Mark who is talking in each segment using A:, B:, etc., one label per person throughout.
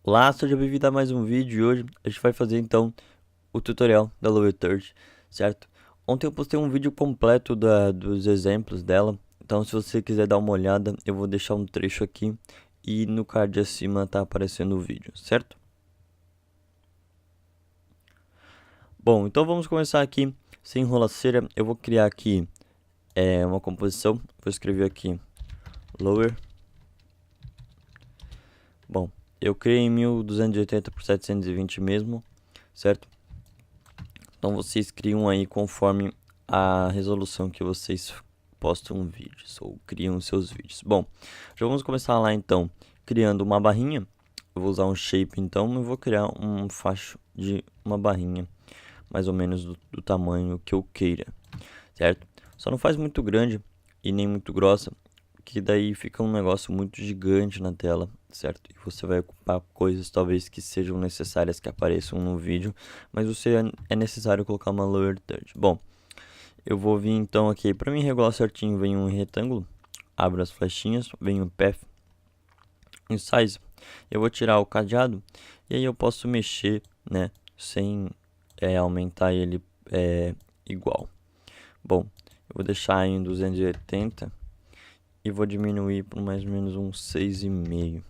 A: Olá, seja bem-vindo a mais um vídeo e hoje a gente vai fazer então o tutorial da Lower Third, certo? Ontem eu postei um vídeo completo dos exemplos dela, então se você quiser dar uma olhada eu vou deixar um trecho aqui e no card acima tá aparecendo o vídeo, certo? Bom, então vamos começar aqui sem enrolaceira. Eu vou criar aqui uma composição, vou escrever aqui Lower. Bom, eu criei em 1280 por 720 mesmo, certo? Então vocês criam aí conforme a resolução que vocês postam vídeos ou criam seus vídeos. Bom, já vamos começar lá então, criando uma barrinha. Eu vou usar um shape então e vou criar um facho de uma barrinha, mais ou menos do tamanho que eu queira, certo? Só não faz muito grande e nem muito grossa, que daí fica um negócio muito gigante na tela, certo? E você vai ocupar coisas talvez que sejam necessárias que apareçam no vídeo, mas é necessário colocar uma lower third. Bom, eu vou vir então aqui, para mim regular certinho, vem um retângulo, abro as flechinhas, vem o path, em size, eu vou tirar o cadeado e aí eu posso mexer, né, sem aumentar ele igual. Bom, eu vou deixar em 280 e vou diminuir por mais ou menos um 6,5.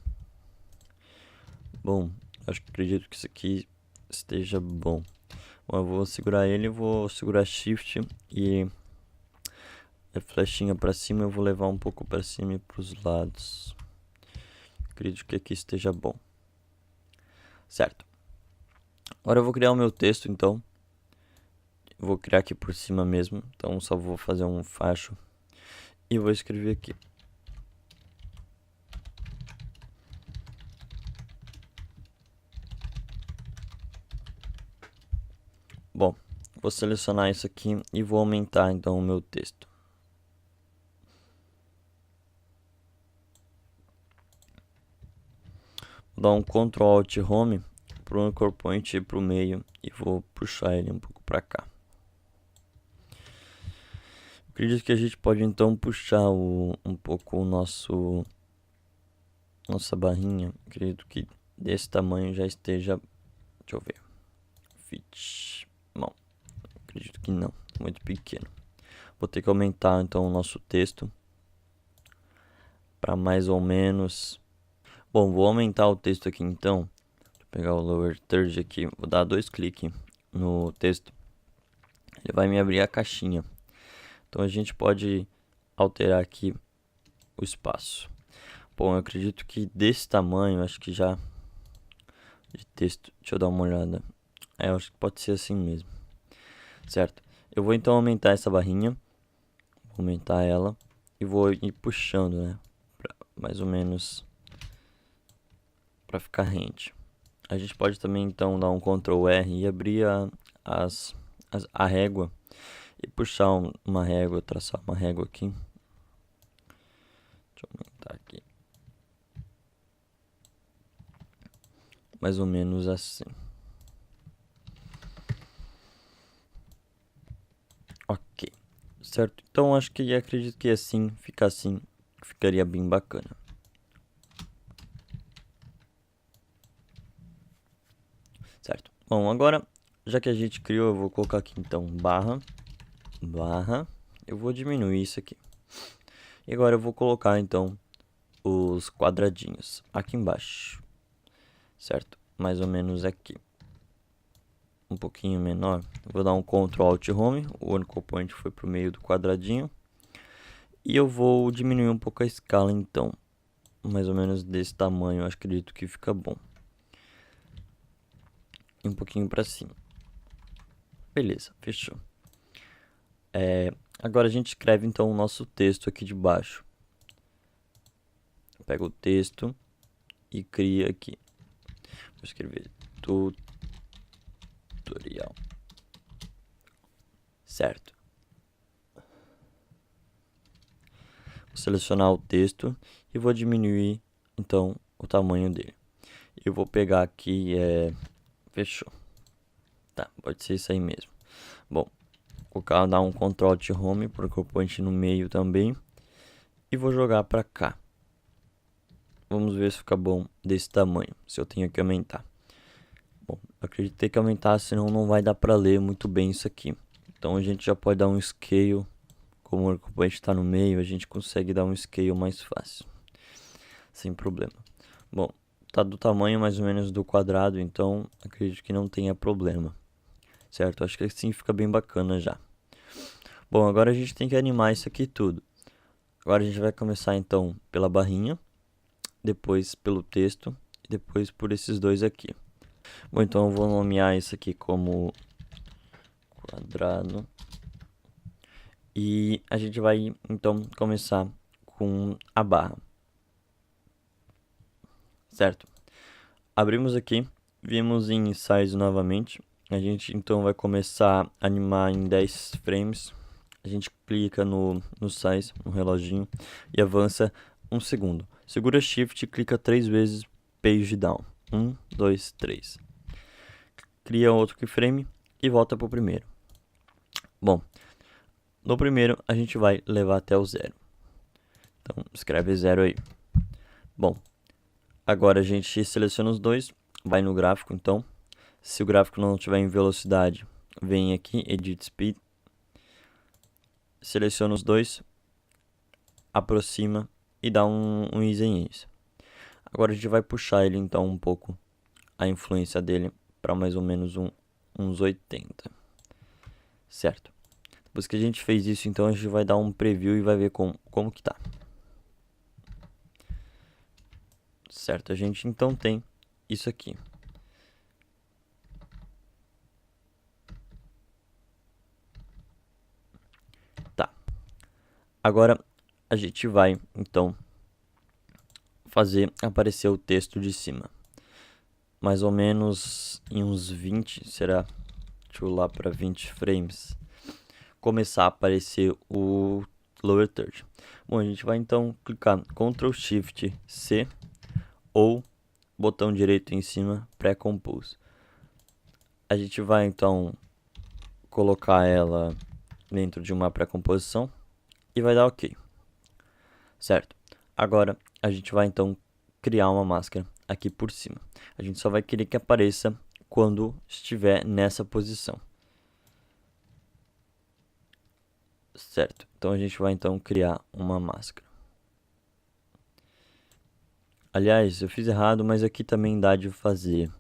A: Bom, acredito que isso aqui esteja bom. Bom, eu vou segurar ele, vou segurar Shift e a flechinha para cima eu vou levar um pouco para cima e para os lados. Acredito que aqui esteja bom. Certo. Agora eu vou criar o meu texto, então. Eu vou criar aqui por cima mesmo, então só vou fazer um facho e vou escrever aqui. Bom, vou selecionar isso aqui e vou aumentar então o meu texto. Vou dar um Ctrl Alt Home para o anchor point ir para o meio e vou puxar ele um pouco para cá. Acredito que a gente pode então puxar um pouco o nossa barrinha. Acredito que desse tamanho já esteja. Deixa eu ver. Fit. Não, acredito que não, muito pequeno. Vou ter que aumentar então o nosso texto para mais ou menos. Bom, vou aumentar o texto aqui então. Vou pegar o lower third aqui, vou dar 2 cliques no texto. Ele vai me abrir a caixinha. Então a gente pode alterar aqui o espaço. Bom, eu acredito que desse tamanho, acho que já de texto, deixa eu dar uma olhada. Eu acho que pode ser assim mesmo. Certo? Eu vou então aumentar essa barrinha. Vou aumentar ela e vou ir puxando, né? Mais ou menos para ficar rente. A gente pode também então dar um Ctrl R e abrir a régua e puxar uma régua, traçar uma régua aqui. Deixa eu aumentar aqui. Mais ou menos assim. Ok. Certo? Então acho que acredito que assim, ficar assim, ficaria bem bacana. Certo? Bom, agora, já que a gente criou, eu vou colocar aqui então barra. Eu vou diminuir isso aqui. E agora eu vou colocar então os quadradinhos aqui embaixo, certo? Mais ou menos aqui. Um pouquinho menor. Vou dar um Ctrl Alt Home, o anchor point foi pro meio do quadradinho. E eu vou diminuir um pouco a escala então. Mais ou menos desse tamanho, eu acredito que fica bom. E um pouquinho para cima. Beleza, fechou. Agora a gente escreve então o nosso texto aqui de baixo. Pega o texto e cria aqui. Vou escrever tutorial. Certo. Vou selecionar o texto e vou diminuir então o tamanho dele. Eu vou pegar aqui, fechou. Tá, pode ser isso aí mesmo. Bom, vou dar um Ctrl Alt Home para o anchor point no meio também e vou jogar para cá. Vamos ver se fica bom desse tamanho, se eu tenho que aumentar. Bom, eu acredito ter que aumentar, senão não vai dar para ler muito bem isso aqui. Então a gente já pode dar um scale, como o acompanhante está no meio, a gente consegue dar um scale mais fácil, sem problema. Bom, tá do tamanho mais ou menos do quadrado, então acredito que não tenha problema, certo? Acho que assim fica bem bacana já. Bom, agora a gente tem que animar isso aqui tudo. Agora a gente vai começar então pela barrinha, depois pelo texto e depois por esses dois aqui. Bom, então eu vou nomear isso aqui como quadrado. E a gente vai então começar com a barra, certo? Abrimos aqui, vimos em size novamente. A gente então vai começar a animar em 10 frames. A gente clica no size, no reloginho, e avança 1 segundo. Segura Shift e clica 3 vezes page down. 1, 2, 3. Cria outro keyframe e volta para o primeiro. Bom, no primeiro a gente vai levar até o 0. Então escreve 0 aí. Bom, agora a gente seleciona os dois, vai no gráfico então. Se o gráfico não estiver em velocidade, vem aqui, Edit Speed. Seleciona os dois, aproxima e dá um easy em ease. Agora a gente vai puxar ele então um pouco, a influência dele, para mais ou menos uns 80. Certo? Depois que a gente fez isso, então a gente vai dar um preview e vai ver como que tá. Certo? A gente então tem isso aqui. Tá. Agora a gente vai então fazer aparecer o texto de cima. Mais ou menos em uns 20, será? Deixa eu ir lá para 20 frames. Começar a aparecer o lower third. Bom, a gente vai então clicar Ctrl Shift C ou botão direito em cima, pré-compose. A gente vai então colocar ela dentro de uma pré-composição e vai dar OK. Certo? Agora a gente vai então criar uma máscara aqui por cima. A gente só vai querer que apareça quando estiver nessa posição. Certo? Então a gente vai então criar uma máscara. Aliás, eu fiz errado, mas aqui também dá de fazer.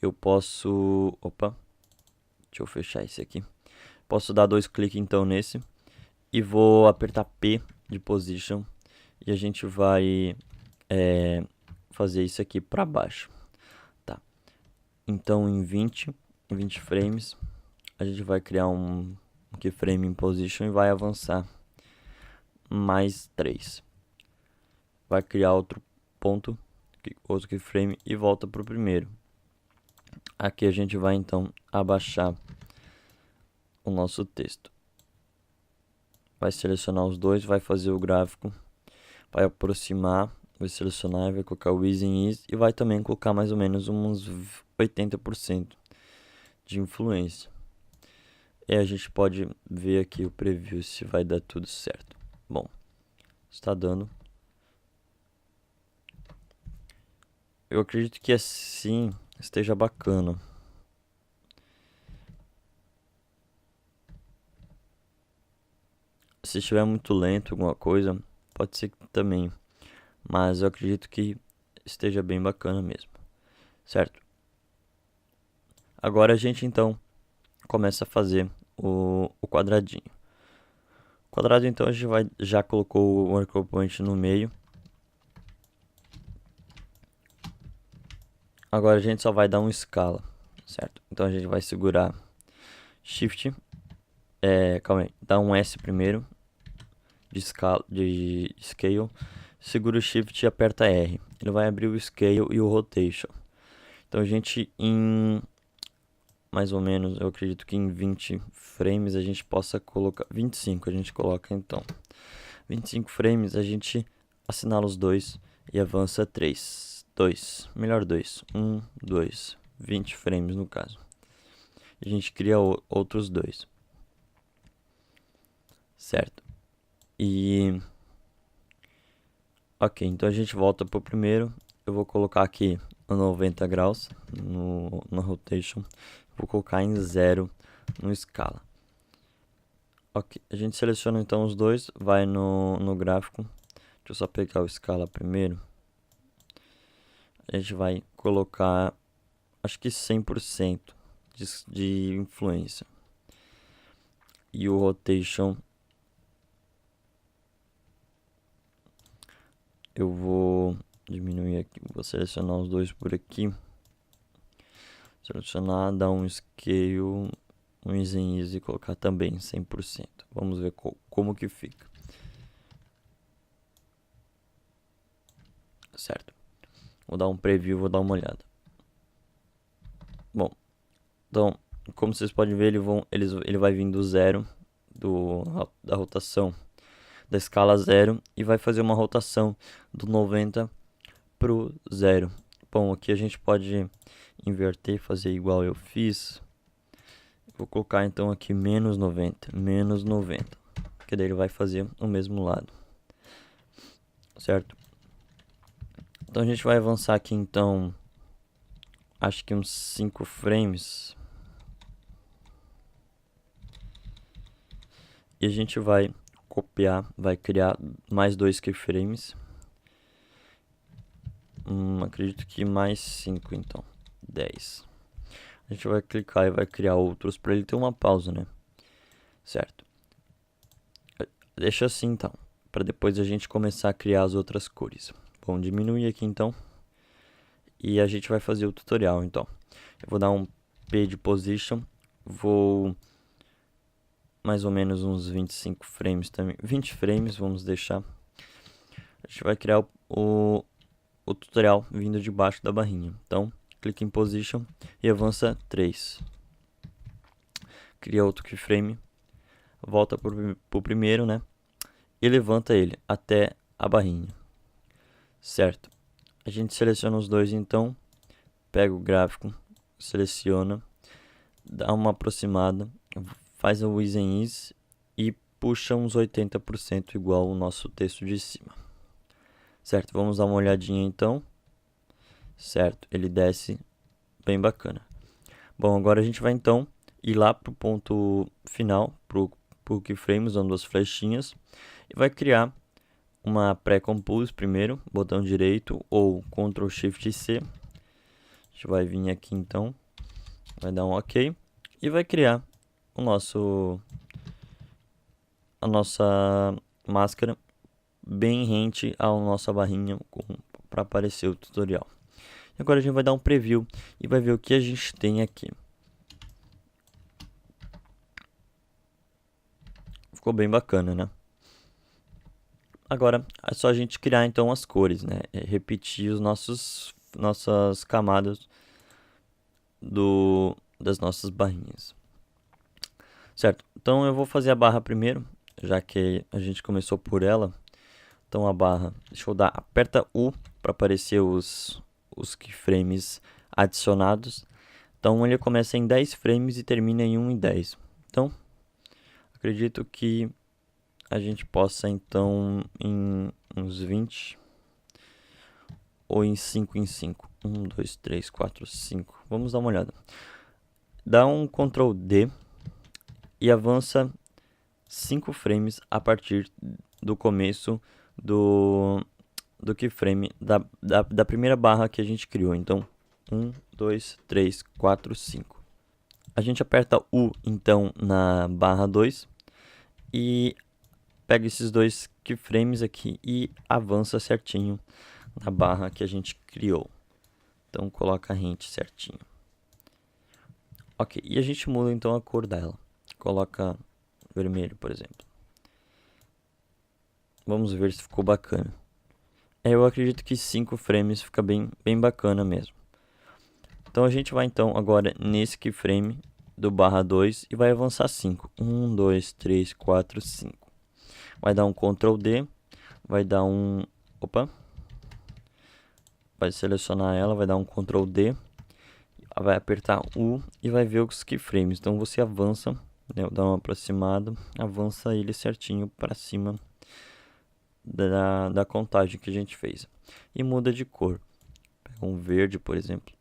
A: Eu posso... Opa, deixa eu fechar esse aqui. Posso dar 2 cliques então nesse. E vou apertar P de Position. E a gente vai fazer isso aqui para baixo. Tá. Então em 20 frames, a gente vai criar um keyframe em Position e vai avançar mais 3. Vai criar outro ponto, outro keyframe e volta para o primeiro. Aqui a gente vai então abaixar o nosso texto. Vai selecionar os dois, vai fazer o gráfico, vai aproximar, vai selecionar, vai colocar o easy in ease e vai também colocar mais ou menos uns 80% de influência. E a gente pode ver aqui o preview se vai dar tudo certo. Bom, está dando. Eu acredito que assim esteja bacana. Se estiver muito lento alguma coisa, pode ser que também. Mas eu acredito que esteja bem bacana mesmo. Certo? Agora a gente então começa a fazer o quadradinho. O quadrado então a gente já colocou o anchor point no meio. Agora a gente só vai dar um escala, certo? Então a gente vai segurar Shift, calma aí, dá um S primeiro de scale, segura o Shift e aperta R. Ele vai abrir o scale e o rotation. Então a gente em mais ou menos, eu acredito que em 20 frames a gente possa colocar 25, a gente coloca então 25 frames, a gente assinala os dois e avança 3, 2, melhor 2, 1, 2, 20 frames no caso. E a gente cria outros dois, certo? E Ok, então a gente volta pro primeiro. Eu vou colocar aqui no 90 graus no rotation. Vou colocar em 0 no escala. Ok, a gente seleciona então os dois, vai no gráfico. Deixa eu só pegar o escala primeiro. A gente vai colocar, acho que 100% de influência. E o rotation, eu vou diminuir aqui, vou selecionar os dois por aqui. Selecionar, dar um scale, um easy e colocar também 100%. Vamos ver como que fica. Certo. Vou dar um preview, vou dar uma olhada. Bom, então, como vocês podem ver, ele vai vir do zero, da rotação da escala 0 e vai fazer uma rotação do 90 pro 0. Bom, aqui a gente pode inverter, fazer igual eu fiz. Vou colocar então aqui menos 90, que daí ele vai fazer o mesmo lado, certo? Então a gente vai avançar aqui então, acho que uns 5 frames. E a gente vai copiar, vai criar mais 2 keyframes. Acredito que mais 5 então, 10. A gente vai clicar e vai criar outros para ele ter uma pausa, né? Certo. Deixa assim então, para depois a gente começar a criar as outras cores. Bom, diminuir aqui então. E a gente vai fazer o tutorial então. Eu vou dar um P de position. Vou mais ou menos uns 25 frames também. 20 frames, vamos deixar. A gente vai criar o tutorial vindo de baixo da barrinha. Então, clique em position e avança 3. Cria outro keyframe. Volta pro primeiro, né? E levanta ele até a barrinha. Certo. A gente seleciona os dois então. Pega o gráfico, seleciona, dá uma aproximada, faz o Ease and Ease e puxa uns 80% igual o nosso texto de cima. Certo, vamos dar uma olhadinha então. Certo, ele desce bem bacana. Bom, agora a gente vai então ir lá pro ponto final, pro keyframe, usando as flechinhas. E vai criar uma pré-compose primeiro, botão direito ou Ctrl Shift C. A gente vai vir aqui então, vai dar um OK e vai criar a nossa máscara bem rente à nossa barrinha para aparecer o tutorial. E agora a gente vai dar um preview e vai ver o que a gente tem aqui. Ficou bem bacana, né? Agora é só a gente criar então as cores, né? Repetir os nossas camadas das nossas barrinhas. Certo, então eu vou fazer a barra primeiro, já que a gente começou por ela. Então a barra, deixa eu dar, aperta U para aparecer os keyframes adicionados. Então ele começa em 10 frames e termina em 1 em 10. Então, acredito que a gente possa então em uns 20 ou em 5 em 5. 1, 2, 3, 4, 5. Vamos dar uma olhada. Dá um Ctrl D e avança 5 frames a partir do começo do keyframe da primeira barra que a gente criou. Então, 1, 2, 3, 4, 5. A gente aperta U então na barra 2 e pega esses dois keyframes aqui e avança certinho na barra que a gente criou. Então coloca a rente certinho. Ok, e a gente muda então a cor dela. Coloca vermelho, por exemplo. Vamos ver se ficou bacana. Eu acredito que 5 frames fica bem bacana mesmo. Então a gente vai então agora nesse keyframe do barra 2 e vai avançar 5. 1, 2, 3, 4, 5. Vai dar um Ctrl D, vai dar um... Opa! Vai selecionar ela, vai dar um Ctrl D, vai apertar U e vai ver os keyframes. Então você avança, né, dá uma aproximada, avança ele certinho para cima da contagem que a gente fez. E muda de cor. Pega um verde, por exemplo.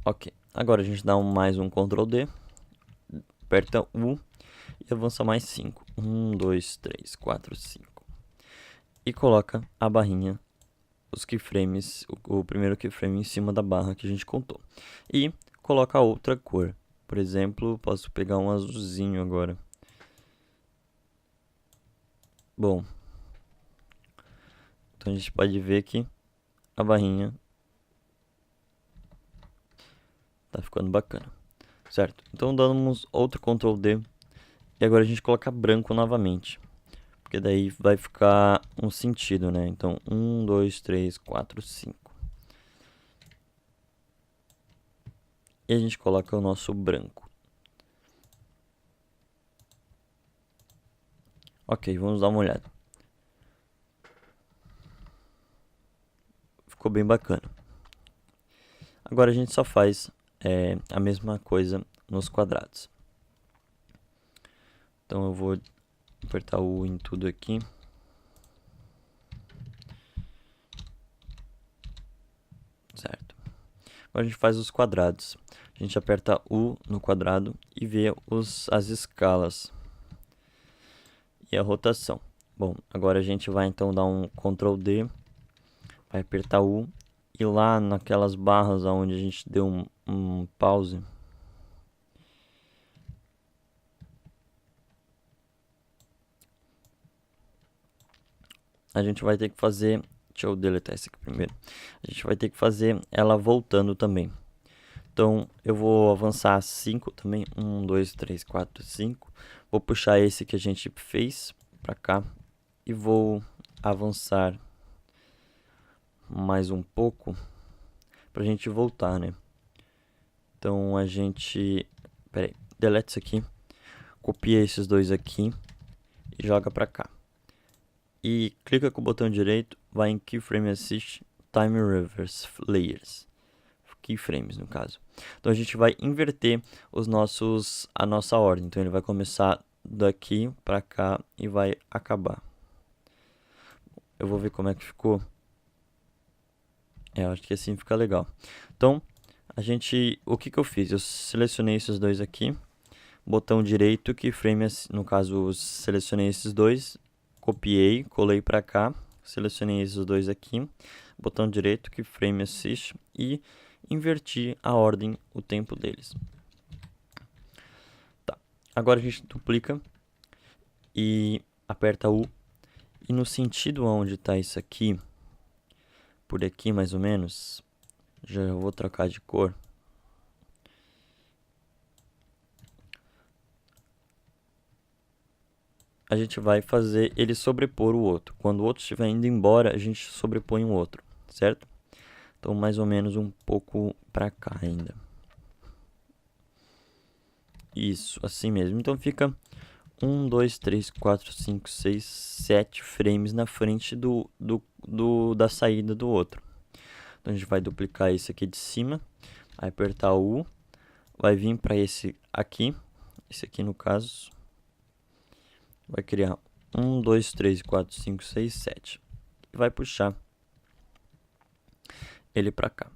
A: Ok, agora a gente dá mais um Ctrl D, aperta U e avança mais 5. 1, 2, 3, 4, 5. E coloca a barrinha, os keyframes, o primeiro keyframe em cima da barra que a gente contou. E coloca outra cor. Por exemplo, posso pegar um azulzinho agora. Bom, então a gente pode ver que a barrinha tá ficando bacana, certo? Então damos outro Ctrl D e agora a gente coloca branco novamente, porque daí vai ficar um sentido, né? Então 1, 2, 3, 4, 5. E a gente coloca o nosso branco. Ok, vamos dar uma olhada. Ficou bem bacana. Agora a gente só faz a mesma coisa nos quadrados. Então eu vou apertar o U em tudo aqui. Certo. Agora a gente faz os quadrados. A gente aperta U no quadrado e vê as escalas e a rotação. Bom, agora a gente vai então dar um Ctrl D, vai apertar U e lá naquelas barras onde a gente deu um pause, a gente vai ter que fazer, deixa eu deletar esse aqui primeiro, a gente vai ter que fazer ela voltando também. Então eu vou avançar 5 também, 1, 2, 3, 4, 5, vou puxar esse que a gente fez para cá e vou avançar mais um pouco pra gente voltar, né? Então a gente, pera aí, deleta isso aqui, copia esses dois aqui e joga pra cá. E clica com o botão direito, vai em Keyframe Assist, Time Reverse Layers, keyframes no caso. Então a gente vai inverter a nossa ordem. Então ele vai começar daqui pra cá e vai acabar. Eu vou ver como é que ficou. Eu acho que assim fica legal. Então o que eu fiz? Eu selecionei esses dois aqui, botão direito, keyframe, no caso eu selecionei esses dois, copiei, colei para cá, selecionei esses dois aqui, botão direito, keyframe assist e inverti a ordem, o tempo deles. Tá. Agora a gente duplica e aperta U e no sentido onde está isso aqui, por aqui mais ou menos, já vou trocar de cor. A gente vai fazer ele sobrepor o outro. Quando o outro estiver indo embora, a gente sobrepõe o outro, certo? Então, mais ou menos um pouco para cá ainda. Isso, assim mesmo. Então, fica 1, 2, 3, 4, 5, 6, 7 frames na frente da saída do outro. Então, a gente vai duplicar esse aqui de cima, vai apertar o U, vai vir para esse aqui no caso, vai criar 1, 2, 3, 4, 5, 6, 7. E vai puxar ele para cá.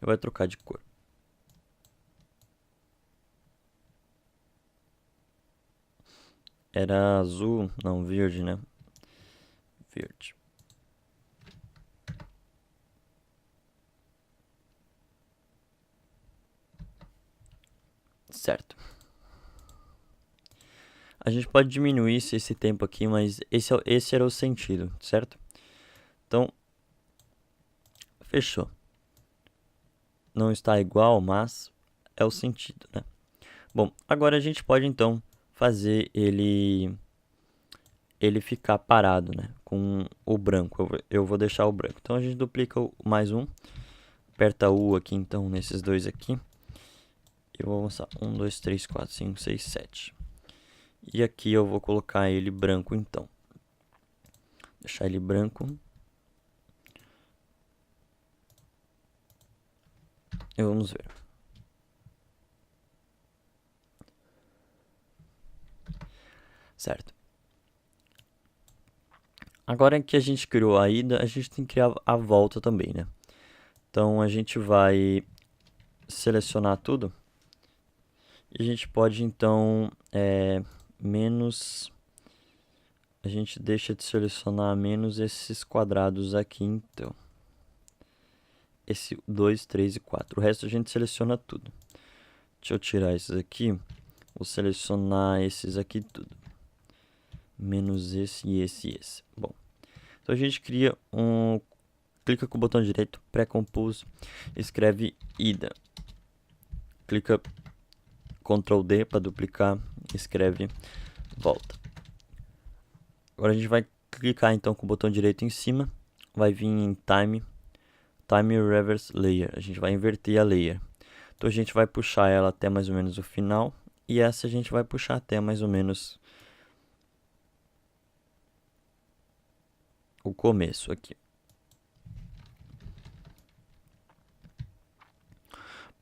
A: E vai trocar de cor. Era azul, não, verde, né? Verde. Certo. A gente pode diminuir esse tempo aqui, mas esse era o sentido, certo? Então, fechou. Não está igual, mas é o sentido, né? Bom, agora a gente pode então fazer ele ficar parado, né? Com o branco. Eu vou deixar o branco. Então a gente duplica mais um, aperta U aqui então nesses dois aqui. Eu vou avançar 1, 2, 3, 4, 5, 6, 7. E aqui eu vou colocar ele branco então. Deixar ele branco. E vamos ver. certo? Agora que a gente criou a ida, a gente tem que criar a volta também, né? Então a gente vai selecionar tudo e a gente pode então menos, a gente deixa de selecionar menos esses quadrados aqui, então esse 2, 3 e 4, o resto a gente seleciona tudo. Deixa eu tirar esses aqui, vou selecionar esses aqui tudo, menos esse e esse e esse. Bom, então a gente cria clica com o botão direito, pré-compose, escreve ida, clica Ctrl D para duplicar, escreve volta. Agora a gente vai clicar então com o botão direito em cima, vai vir em Time Reverse Layer, a gente vai inverter a layer. Então a gente vai puxar ela até mais ou menos o final, e essa a gente vai puxar até mais ou menos o começo aqui.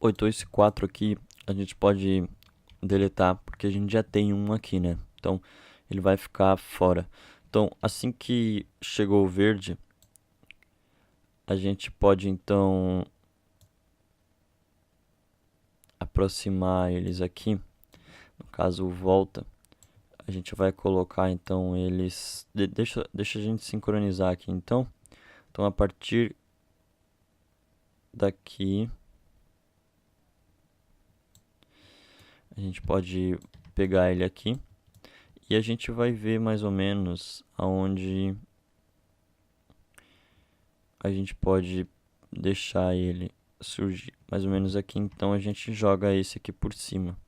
A: Então esse 4 aqui a gente pode deletar, porque a gente já tem um aqui, né? Então ele vai ficar fora. Então assim que chegou o verde, a gente pode então aproximar eles aqui. No caso, volta. A gente vai colocar então eles... Deixa a gente sincronizar aqui então. Então a partir daqui a gente pode pegar ele aqui e a gente vai ver mais ou menos aonde a gente pode deixar ele surgir, mais ou menos aqui. Então a gente joga esse aqui por cima.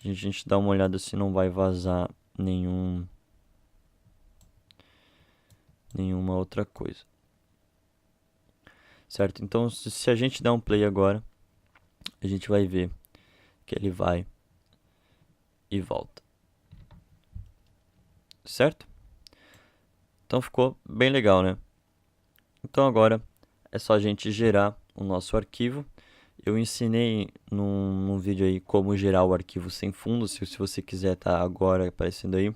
A: A gente dá uma olhada se não vai vazar nenhuma outra coisa, certo? Então se a gente der um play agora, a gente vai ver que ele vai e volta, certo? Então ficou bem legal, né? Então agora é só a gente gerar o nosso arquivo. Eu ensinei num vídeo aí como gerar o arquivo sem fundo, se você quiser tá agora aparecendo aí,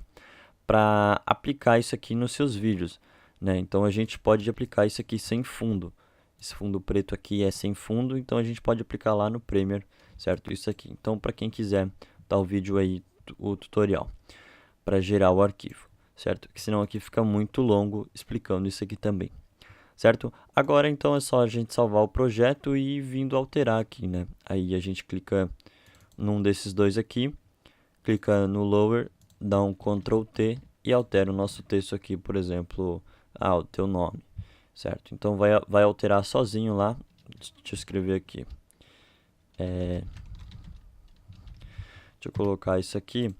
A: para aplicar isso aqui nos seus vídeos, né? Então a gente pode aplicar isso aqui sem fundo. Esse fundo preto aqui é sem fundo, então a gente pode aplicar lá no Premiere, certo? Isso aqui. Então para quem quiser, tá o vídeo aí, o tutorial para gerar o arquivo, certo? Porque senão aqui fica muito longo explicando isso aqui também, certo? Agora então é só a gente salvar o projeto e vindo alterar aqui, né? Aí a gente clica num desses dois aqui, clica no Lower, dá um Ctrl T e altera o nosso texto aqui, por exemplo, o teu nome, certo? Então vai alterar sozinho lá. Deixa eu escrever aqui. Deixa eu colocar isso aqui.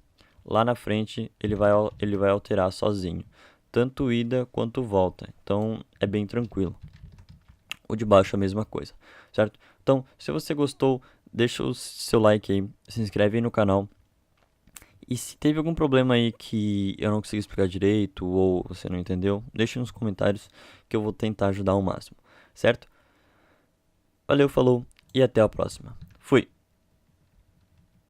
A: Lá na frente ele vai alterar sozinho, tanto ida quanto volta. Então é bem tranquilo. O de baixo é a mesma coisa, certo? Então, se você gostou, deixa o seu like aí, se inscreve aí no canal. E se teve algum problema aí que eu não consegui explicar direito ou você não entendeu, deixa nos comentários que eu vou tentar ajudar ao máximo, certo? Valeu, falou e até a próxima. Fui!